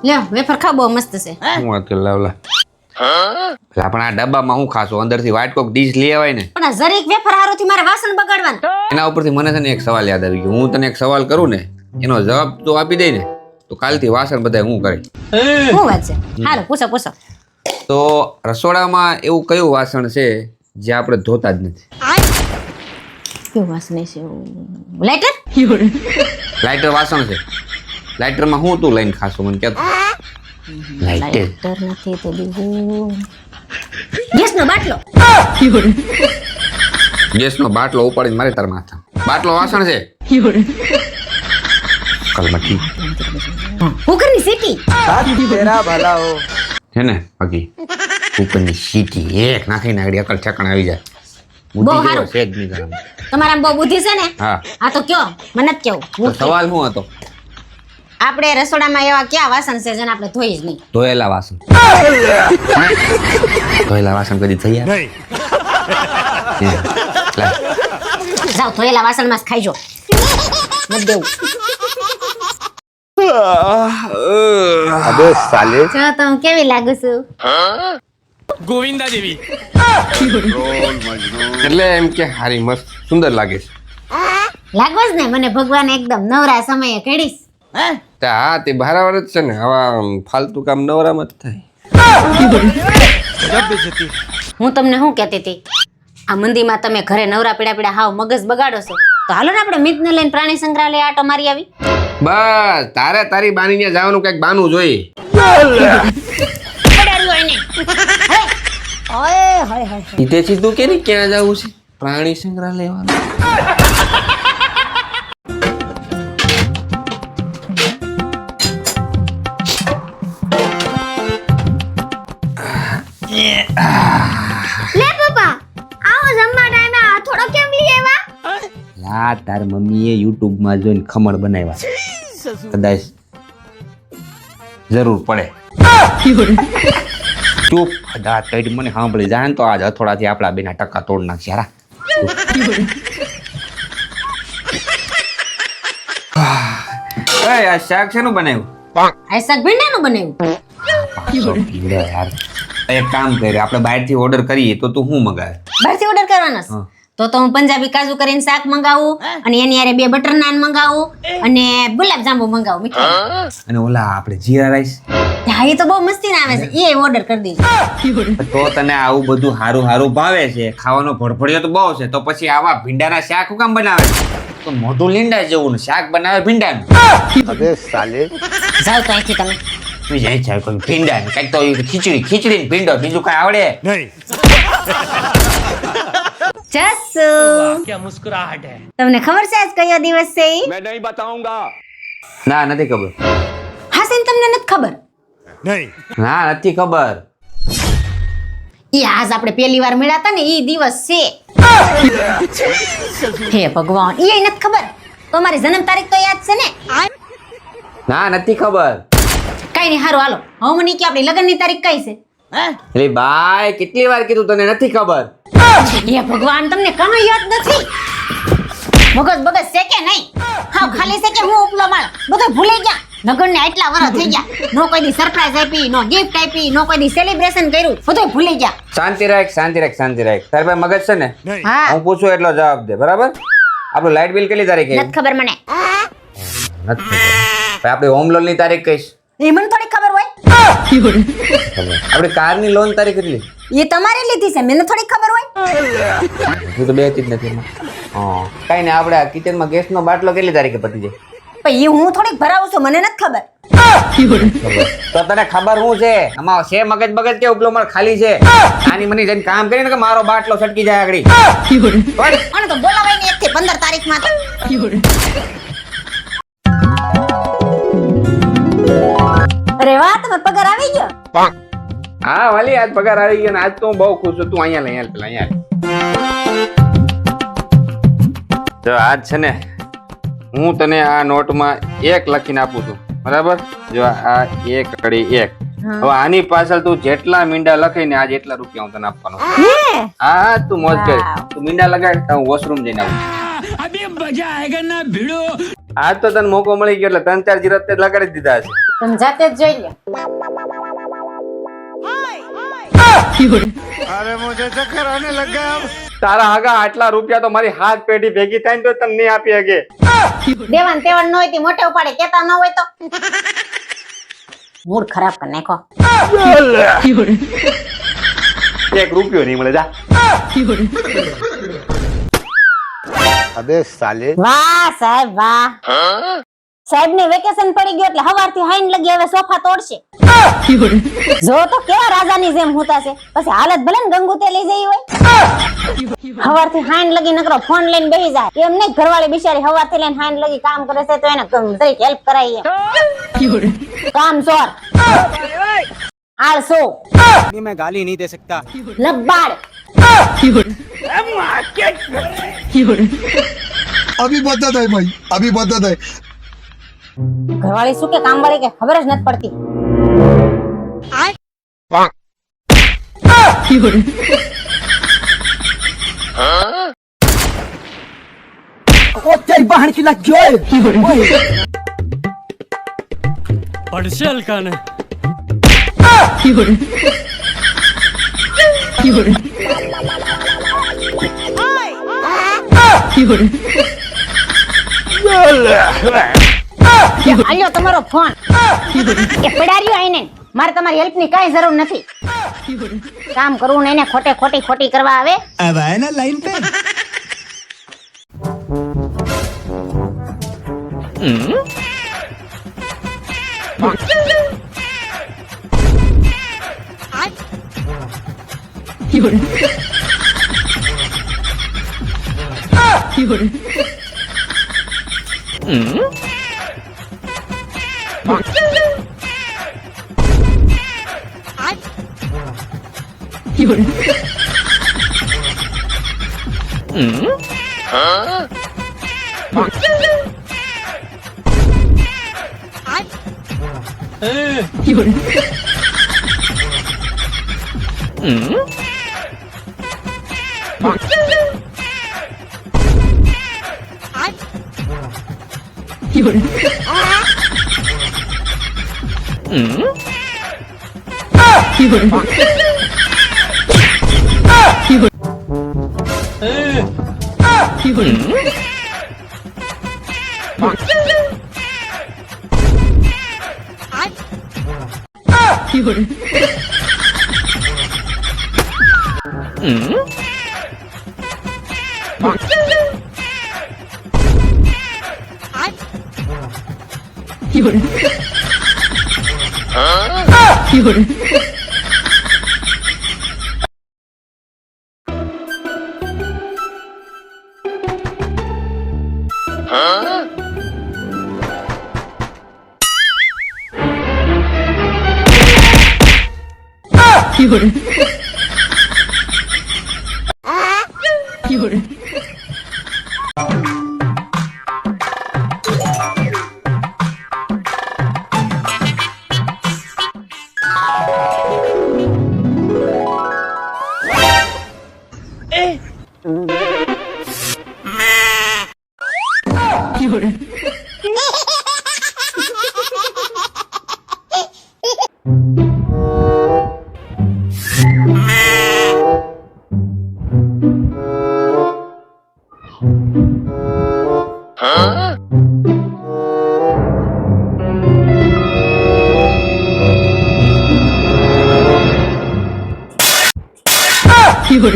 લ્યો વેફર ખાવ બહુ મસ્ત છે. હું આ કે લાવલા પેલા પણ આ ડબ્બામાં હું ખાશો અંદરથી વાઈટ કોક ડીશ લઈ આવાય ને. પણ આ જરીક વેફર હારોથી મારે વાસણ બગાડવાનું. એના ઉપરથી મને છે ને એક સવાલ યાદ આવી ગયો. હું તને એક સવાલ કરું ને એનો જવાબ તો આપી દઈ ને તો કાલથી વાસણ બધા હું કરે. શું વાત છે? હાલો પૂછો. તો રસોડામાં એવું કયું વાસણ છે જે આપણે ધોતા જ નથી? કેવું વાસણ છે? લાઇટર? લાઇટર વાસણ છે. લાઇટરમાં હું તું લઈને ખાશો મને કે? લાઇટર નથી તો બીજું ગેસનો બાટલો. ગેસનો બાટલો ઉપાડીને મારી તાર માથા. બાટલો વાસણ છે? કલમઠી કુકરની સીટી. છે ને બાકી કુકરની સીટી એક નાખીને આગળ અકલ ઠેકાણે આવી જાય. બહુ બુદ્ધિ સારું. જેવો છે જ નહીં ઘરમાં. તમારામાં બહુ બુદ્ધિ છે ને? હા આ તો કયો મને જ કેવું. તો સવાલ શું હતો? આપણે રસોડામાં એવા કયા વાસણ છે જેને આપણે ધોઈ જ નહીં? ધોયેલા વાસણ. ધોયેલા વાસણ કદી થઈ જાય? જાઓ ધોયેલા વાસણમાં જ ખાઈજો. મત દેવું. અબે સાલે જો તો હું કેવી લાગુ છું? ગોવિંદા દેવી એટલે એમ કે હારી મસ્ત સુંદર લાગે છે. લાગો જ ને મને ભગવાન એકદમ નવરા સમયે કડીશ. હા તે બરાબર જ છે ને. આવા ફાલતુ કામ નવરામાં જ થાય. હું તમને શું કહેતી હતી? આ મંદીમાં તમે ઘરે નવરા પીડા હાવ મગજ બગાડો છો તો હાલો ને આપણે મિતને લઈને પ્રાણી સંગ્રહાલય આટો મારી આવી. બસ તારે તારી બાનીને જવાનું કઈક બાનું જોઈએ. સીધે સીધું કે નહીં ક્યાં જવું છે? પ્રાણી સંગ્રહાલય વાળું. લે પપ્પા આવો જમવા ટાઈમે આ થોડો કેમ લઈ આવ્યા? લા તાર મમ્મીએ YouTube માં જોઈને ખમણ બનાવ્યા છે. કદાચ જરૂર પડે. ચૂપ દાંત કાઢી મને સાંભળી જાય ને તો આજ હથોડાથી આપણા બેના ટકા તોડ નાખશે. હારા આ શાક શેનું બનાવ્યું? આ શાક ભીંડાનું બનાવ્યું. ભીંડા યાર. એક કામ કરે આપણે બહારથી ઓર્ડર કરીએ તો તું શું મંગાવે? બહારથી ઓર્ડર કરવાનો છે? તો હું પંજાબી કાજુ કરીને શાક મંગાવું અને એની હારે 2 બટર નાન મંગાવું અને ગુલાબ જાંબુ મંગાવું મીઠાઈ. અને ઓલા આપણે જીરા રાઈસ. હા એ તો બહુ મસ્તી ના આવે છે એ ઓર્ડર કરી દેજો. તો તને આવું બધું હારું હારું ભાવે છે, ખાવાનો ભડભડિયો તો બહુ છે, તો પછી આવા ભીંડાના શાક શું કામ બનાવે? તો મોઢું લીંડા જેવું ને શાક બનાવે ભીંડાનું. જાઓ તો અહીંથી તમે. તું જાય છે કોઈ ભીંડા ને કઈક તો ખીચડી ને ભીંડો બીજું કઈ આવડે? જસુ क्या मुस्कुराहट है. તમને ખબર છે આજ કયો દિવસ છે ઈ? મેં નહીં બતાઉંગા. ના નથી ખબર. હા સેન તમને નથી ખબર? ના નથી ખબર. ઈ આજ આપણે પહેલી વાર મળ્યા હતા ને ઈ દિવસ છે. હે ભગવાન ઈ નથી ખબર? તો મારી જન્મ તારીખ તો યાદ છે ને? ના નથી ખબર. કઈ નહીં હારું હાલો હવે મને કે આપણી લગ્નની તારીખ કઈ છે? એટલે ભાઈ કેટલી વાર કીધું તને નથી ખબર? હે ભગવાન તમને કાંઈ યાદ નથી? મગજ બગજ છે કે નહીં? હા ખાલી છે કે હું ઉપલો માળ બધું ભૂલી ગયા. લગ્ન ને આટલા વર્ષ થઈ ગયા, નો કોઈ દી સરપ્રાઈઝ આપી, નો ગિફ્ટ આપી, નો કોઈ દી સેલિબ્રેશન કર્યું, બધું ભૂલી ગયા. શાંતિ રાખ. તારી પાસે મગજ છે ને? હા હું પૂછું એટલો જવાબ દે બરાબર. આપણું લાઇટ બિલ કેટલી તારીખે? નથી ખબર મને. નથી ખબર. આપણી હોમ લોન ની તારીખ કઈશ? એ મને થોડી ખબર હોય. આપણી કાર ની લોન તારીખ કેટલી? એ તમારે લીધી છે મને થોડી ખબર હોય. હું તો બેતી જ નથી એમાં. હા કઈ ને આપણે કિચન માં ગેસ નો બાટલો કેટલી તારીખે પતી જાય? પણ એ હું થોડીક ભરાવું છું મને નથી ખબર. તો તને ખબર શું છે? આમાં છે મગજ બગજ કે ઉપલો માળ ખાલી છે? આની મને જઈને કામ કરીને કે મારો બાટલો છટકી જાય આગળ. અને તો બોલાવાય ને 1 થી 15 તારીખમાં તો. અરે વાહ તમારો પગાર આવી ગયો. હા વાલી આજ પગાર આવી ગયો ને આજ તો હું બહુ ખુશ છું. તું અહીંયા લે પેલા અહીંયા. તો આજ છે ને હું તને આ નોટમાં 1 લખીને આપું છું બરાબર. જો આ 1 કડી 1. હવે આની પાછળ તું જેટલા મીંડા લખીને આજ એટલા રૂપિયા હું તને આપવાનો. હા તું મોજ કર. તું મીંડા લગાડ તો હું વોશરૂમ જઈને આવું. अभी मजा आएगा ना भिड़ो. આજ તો તને મોકો મળી ગયો એટલે 3-4 જીરો તે લગાડી દીધા છે. તમે જાતે જ જોઈ લો. તારા આગા આટલા રૂપિયા તો મારી હાથ પેઢી ભેગી થાય ને તો તને નહીં આપી શકે. દેવાન તેવાન ન હોય તે મોટે ઉપાડે કેતા ન હોય તો મૂડ ખરાબ કરી નાખો. 1 રૂપિયો નહીં મળે જા. अबे साले વાહ સાહેબ વાહ. સાહેબ ને વેકેશન પડી ગયો એટલે હવારથી હાઈન લગી હવે સોફા તોડશે. જો તો કેવા રાજાની જેમ હોતા છે. પછી હાલત ભલે ને ગંગુતે લઈ જઈ હોય. હવારથી હાઈન લગી નકરો ફોન લઈને બેસી જાય. એમ નહીં ઘરવાળી બિચારી હવારથી લઈને હાઈન લગી કામ કરે છે તો એને જરીક હેલ્પ કરાય એમ. કામ ચોર આળસો मैं गाली नहीं दे सकता. લબ્બાડ अभी बता दे भाई अभी बता दे ઘરવાળી શું કે કામવાળી કે ખબર જ નથી પડતી. પડશે હલકાને. આલ્યો તમારો ફોન એ પડાર્યો આઈને. મારે તમારી હેલ્પ ની કાંઈ જરૂર નથી. કામ કરવું ને એને ખોટી કરવા આવે. अब आए ना लाइन पे. Figur.